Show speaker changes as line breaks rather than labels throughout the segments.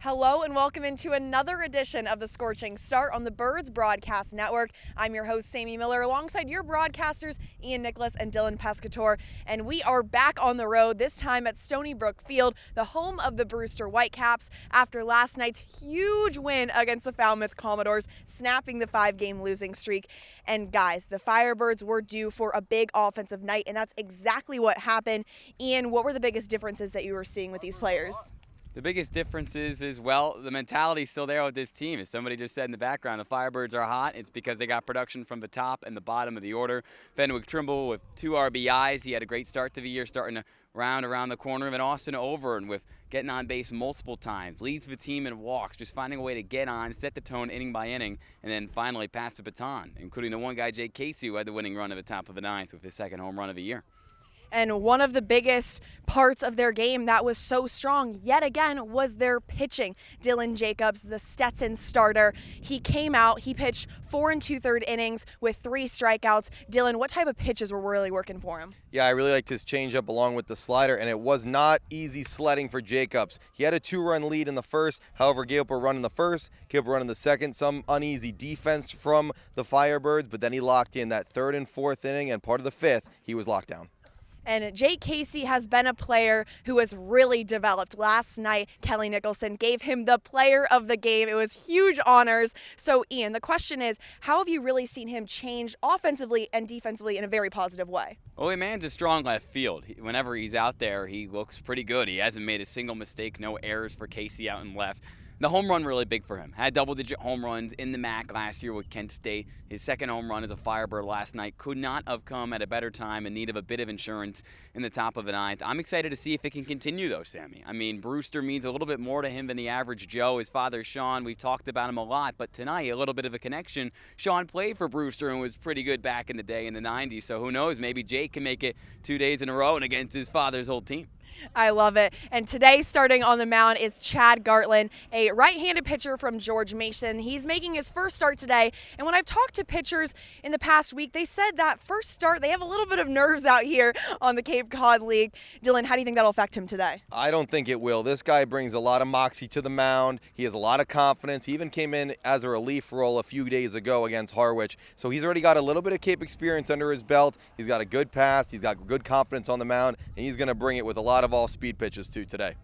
Hello and welcome into another edition of the Scorching Start on the Birds Broadcast Network. I'm your host, Sammy Miller, alongside your broadcasters, Ian Nicholas and Dylan Pescatore. And we are back on the road, this time at Stony Brook Field, the home of the Brewster Whitecaps, after last night's huge win against the Falmouth Commodores, snapping the 5-game losing streak. And guys, the Firebirds were due for a big offensive night, and that's exactly what happened. Ian, what were the biggest differences that you were seeing with these players?
The biggest difference is, well, the mentality's still there with this team. As somebody just said in the background, the Firebirds are hot. It's because they got production from the top and the bottom of the order. Fenwick Trimble with 2 RBIs. He had a great start to the year, starting to round around the corner. And Austin Overn with getting on base multiple times. Leads the team in walks, just finding a way to get on, set the tone inning by inning, and then finally pass the baton, including the one guy, Jake Casey, who had the winning run at the top of the ninth with his second home run of the year.
And one of the biggest parts of their game that was so strong, yet again, was their pitching. Dylan Jacobs, the Stetson starter, he came out, he pitched 4 2/3 innings with 3 strikeouts. Dylan, what type of pitches were really working for him?
Yeah, I really liked his changeup along with the slider, and it was not easy sledding for Jacobs. He had a 2-run lead in the first, however, gave up a run in the first, gave up a run in the second, some uneasy defense from the Firebirds, but then he locked in that 3rd and 4th inning, and part of the 5th, he was locked down.
And Jake Casey has been a player who has really developed. Last night, Kelly Nicholson gave him the player of the game. It was huge honors. So, Ian, the question is, how have you really seen him change offensively and defensively in a very positive way?
Well, he man's a strong left field. Whenever he's out there, he looks pretty good. He hasn't made a single mistake, no errors for Casey out in left. The home run really big for him. Had double-digit home runs in the MAC last year with Kent State. His second home run as a Firebird last night could not have come at a better time in need of a bit of insurance in the top of the ninth. I'm excited to see if it can continue, though, Sammy. I mean, Brewster means a little bit more to him than the average Joe. His father, Sean, we've talked about him a lot, but tonight, a little bit of a connection. Sean played for Brewster and was pretty good back in the day in the 90s, so who knows, maybe Jake can make it 2 days in a row and against his father's old team.
I love it. And today, starting on the mound, is Chad Gartland, a right-handed pitcher from George Mason. He's making his first start today. And when I've talked to pitchers in the past week, they said that first start, they have a little bit of nerves out here on the Cape Cod League. Dylan, how do you think that'll affect him today?
I don't think it will. This guy brings a lot of moxie to the mound. He has a lot of confidence. He even came in as a relief role a few days ago against Harwich. So he's already got a little bit of Cape experience under his belt. He's got a good pass. He's got good confidence on the mound. And he's going to bring it with a lot of all-speed pitches too today.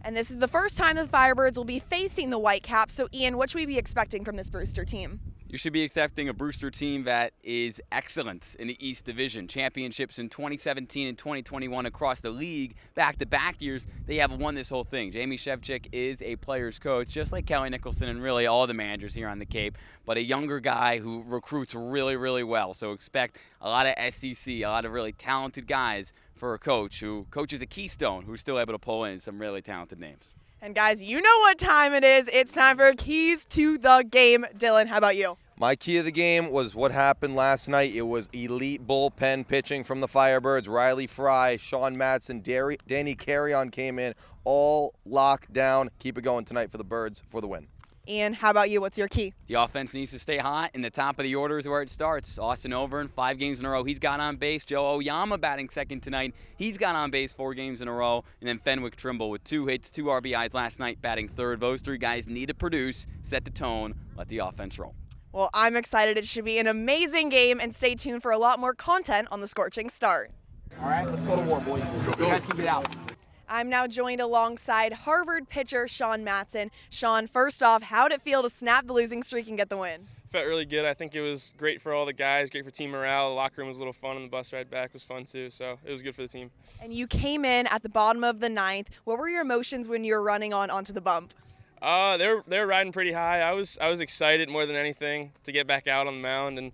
And this is the first time the Firebirds will be facing the Whitecaps. So, Ian, what should we be expecting from this Brewster team?
You should be expecting a Brewster team that is excellent in the East Division. Championships in 2017 and 2021 across the league. Back-to-back years, they have won this whole thing. Jamie Shevchik is a player's coach, just like Kelly Nicholson and really all the managers here on the Cape, but a younger guy who recruits really, really well. So expect a lot of SEC, a lot of really talented guys for a coach who coaches a Keystone, who's still able to pull in some really talented names.
And guys, you know what time it is. It's time for Keys to the Game. Dylan, how about you?
My key of the game was what happened last night. It was elite bullpen pitching from the Firebirds. Riley Fry, Sean Madsen, Danny Carrion came in, all locked down. Keep it going tonight for the Birds for the win.
Ian, how about you? What's your key?
The offense needs to stay hot, and the top of the order is where it starts. Austin Overn, 5 games in a row. He's got on base. Joe Oyama batting second tonight. He's got on base 4 games in a row. And then Fenwick Trimble with 2 hits, 2 RBIs last night, batting third. Those 3 guys need to produce, set the tone, let the offense roll.
Well, I'm excited. It should be an amazing game, and stay tuned for a lot more content on the Scorching Start.
All right, let's go to war, boys. You guys can get out.
I'm now joined alongside Harvard pitcher Sean Madsen. Sean, first off, how did it feel to snap the losing streak and get the win?
Felt really good. I think it was great for all the guys, great for team morale. The locker room was a little fun, and the bus ride back was fun too, so it was good for the team.
And you came in at the bottom of the ninth. What were your emotions when you were running onto the bump?
They were riding pretty high. I was excited more than anything to get back out on the mound, and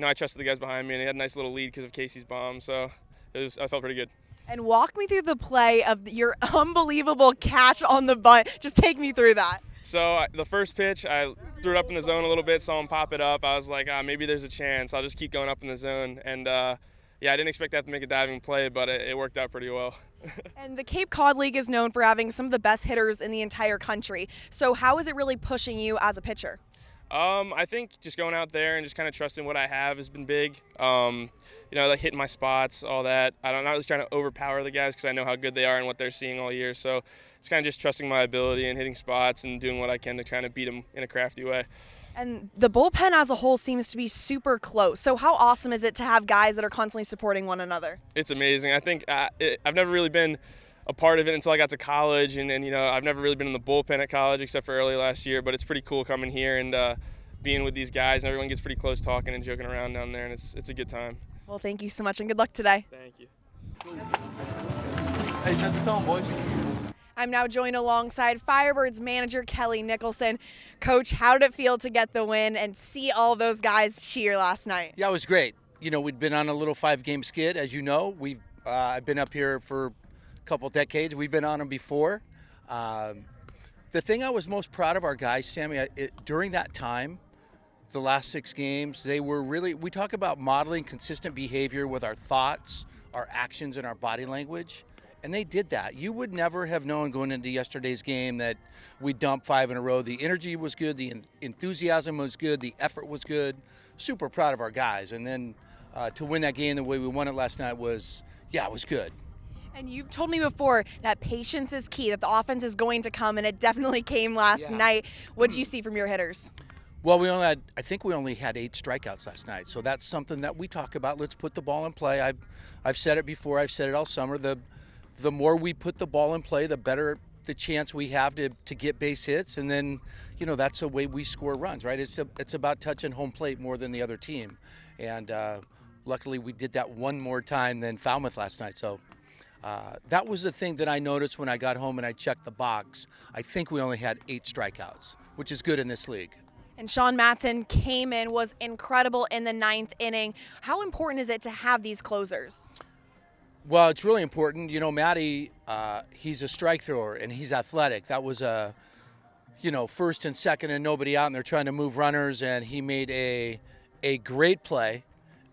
I trusted the guys behind me, and they had a nice little lead because of Casey's bomb, so I felt pretty good.
And walk me through the play of your unbelievable catch on the bunt. Just take me through that.
So the first pitch, I threw it up in the zone a little bit, saw him pop it up. I was like, maybe there's a chance. I'll just keep going up in the zone. And, I didn't expect that to make a diving play, but it worked out pretty well.
And the Cape Cod League is known for having some of the best hitters in the entire country. So how is it really pushing you as a pitcher?
I think just going out there and just kind of trusting what I have has been big. Like hitting my spots, all that. I'm not really trying to overpower the guys because I know how good they are and what they're seeing all year. So it's kind of just trusting my ability and hitting spots and doing what I can to kind of beat them in a crafty way.
And the bullpen as a whole seems to be super close. So how awesome is it to have guys that are constantly supporting one another?
It's amazing. I think I've never really been a part of it until I got to college, and I've never really been in the bullpen at college except for early last year, but it's pretty cool coming here and being with these guys, and everyone gets pretty close talking and joking around down there, and it's a good time.
Well, thank you so much, and good luck today.
Thank you.
Hey, set the tone, boys.
I'm now joined alongside Firebirds manager Kelly Nicholson. Coach, how did it feel to get the win and see all those guys cheer last night?
Yeah, it was great. We'd been on a little 5-game skid, as you know. I've been up here for a couple decades. We've been on them before. The thing I was most proud of our guys, Sammy, during that time, the last 6 games, they were really, we talk about modeling consistent behavior with our thoughts, our actions, and our body language. And they did that. You would never have known going into yesterday's game that we dumped 5 in a row. The energy was good. The enthusiasm was good. The effort was good. Super proud of our guys. And then to win that game the way we won it last night was good.
And you've told me before that patience is key, that the offense is going to come, and it definitely came last night. What did you see from your hitters?
Well, I think we only had 8 strikeouts last night. So that's something that we talk about. Let's put the ball in play. I've said it before. I've said it all summer. The more we put the ball in play, the better the chance we have to get base hits, and then that's the way we score runs, right? It's about touching home plate more than the other team, and luckily we did that one more time than Falmouth last night. So that was the thing that I noticed when I got home and I checked the box. I think we only had 8 strikeouts, which is good in this league.
And Sean Matson came in, was incredible in the 9th inning. How important is it to have these closers?
Well, it's really important. Matty, he's a strike thrower, and he's athletic. That was first and second and nobody out, and they're trying to move runners, and he made a great play.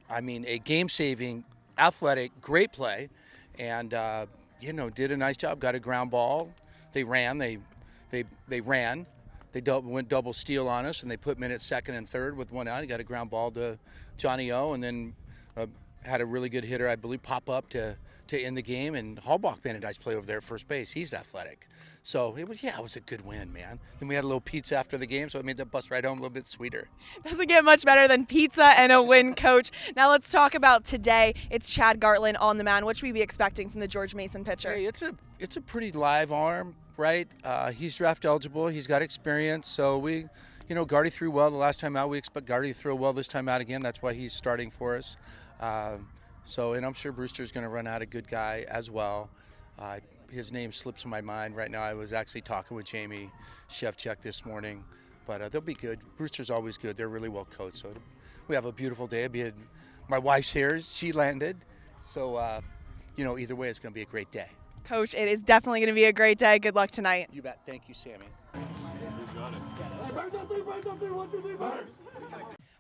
I mean, a game-saving, athletic, great play, and, did a nice job, got a ground ball. They ran. They ran. They went double steal on us, and they put him in at second and third with one out. He got a ground ball to Johnny O, and then had a really good hitter, I believe, pop up to end the game, and Hallbach made a nice play over there at first base. He's athletic. So it was a good win, man. Then we had a little pizza after the game, so it made the bus ride home a little bit sweeter.
Doesn't get much better than pizza and a win, Coach. Now let's talk about today. It's Chad Gartland on the mound. What should we be expecting from the George Mason pitcher?
Hey, it's a pretty live arm, right? He's draft eligible. He's got experience. So Gardy threw well the last time out. We expect Gardy to throw well this time out again. That's why he's starting for us. And I'm sure Brewster's going to run out a good guy as well. His name slips my mind right now. I was actually talking with Jamie Shevchuk this morning, but they'll be good. Brewster's always good. They're really well coached. So we have a beautiful day. My wife's here. She landed. So, either way, it's going to be a great day.
Coach, it is definitely going to be a great day. Good luck tonight.
You bet. Thank you, Sammy.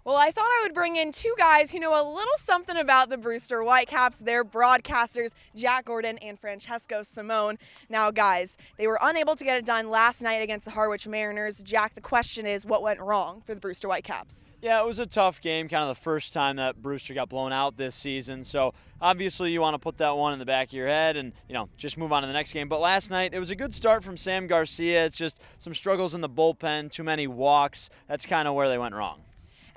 Well, I thought I would bring in 2 guys who know a little something about the Brewster Whitecaps. They're broadcasters, Jack Gordon and Francesco Simone. Now, guys, they were unable to get it done last night against the Harwich Mariners. Jack, the question is, what went wrong for the Brewster Whitecaps?
Yeah, it was a tough game, kind of the first time that Brewster got blown out this season. So obviously you want to put that one in the back of your head and, just move on to the next game. But last night, it was a good start from Sam Garcia. It's just some struggles in the bullpen, too many walks. That's kind of where they went wrong.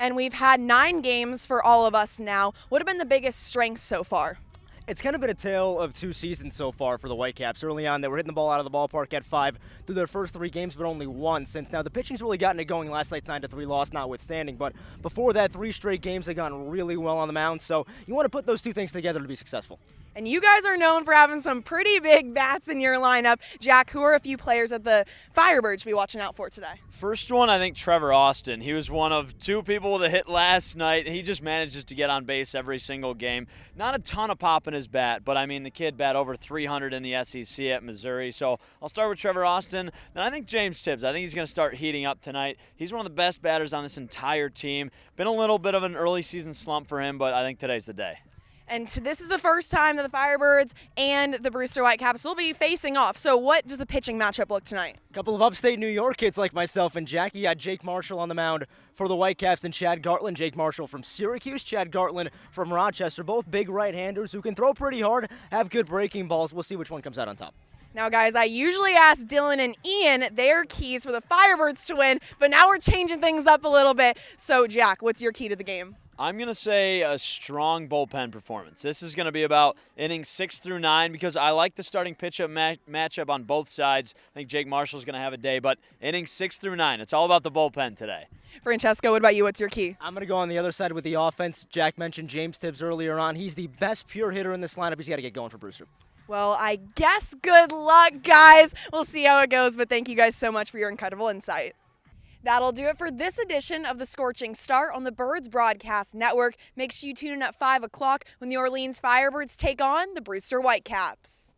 And we've had 9 games for all of us now. What have been the biggest strengths so far?
It's kind of been a tale of 2 seasons so far for the Whitecaps. Early on, they were hitting the ball out of the ballpark at 5 through their first 3 games, but only 1 since. Now, the pitching's really gotten it going last night's 9-3 loss notwithstanding, but before that, 3 straight games have gone really well on the mound, so you want to put those 2 things together to be successful.
And you guys are known for having some pretty big bats in your lineup. Jack, who are a few players that the Firebirds should be watching out for today?
First one, I think Trevor Austin. He was one of 2 people with a hit last night. He just manages to get on base every single game. Not a ton of pop in his bat, but the kid bat over 300 in the SEC at Missouri. So I'll start with Trevor Austin. Then I think James Tibbs. I think he's going to start heating up tonight. He's one of the best batters on this entire team. Been a little bit of an early season slump for him, but I think today's the day.
And this is the first time that the Firebirds and the Brewster Whitecaps will be facing off. So what does the pitching matchup look tonight?
A couple of upstate New York kids like myself and Jackie. Got Jake Marshall on the mound for the Whitecaps and Chad Gartland. Jake Marshall from Syracuse, Chad Gartland from Rochester. Both big right-handers who can throw pretty hard, have good breaking balls. We'll see which one comes out on top.
Now, guys, I usually ask Dylan and Ian their keys for the Firebirds to win, but now we're changing things up a little bit. So, Jack, what's your key to the game?
I'm going to say a strong bullpen performance. This is going to be about innings 6 through 9 because I like the starting pitchup matchup on both sides. I think Jake Marshall's going to have a day, but innings 6 through 9, it's all about the bullpen today.
Francesco, what about you? What's your key?
I'm going to go on the other side with the offense. Jack mentioned James Tibbs earlier on. He's the best pure hitter in this lineup. He's got to get going for Brewster.
Well, I guess good luck, guys. We'll see how it goes, but thank you guys so much for your incredible insight. That'll do it for this edition of the Scorching Start on the Birds Broadcast Network. Make sure you tune in at 5 o'clock when the Orleans Firebirds take on the Brewster Whitecaps.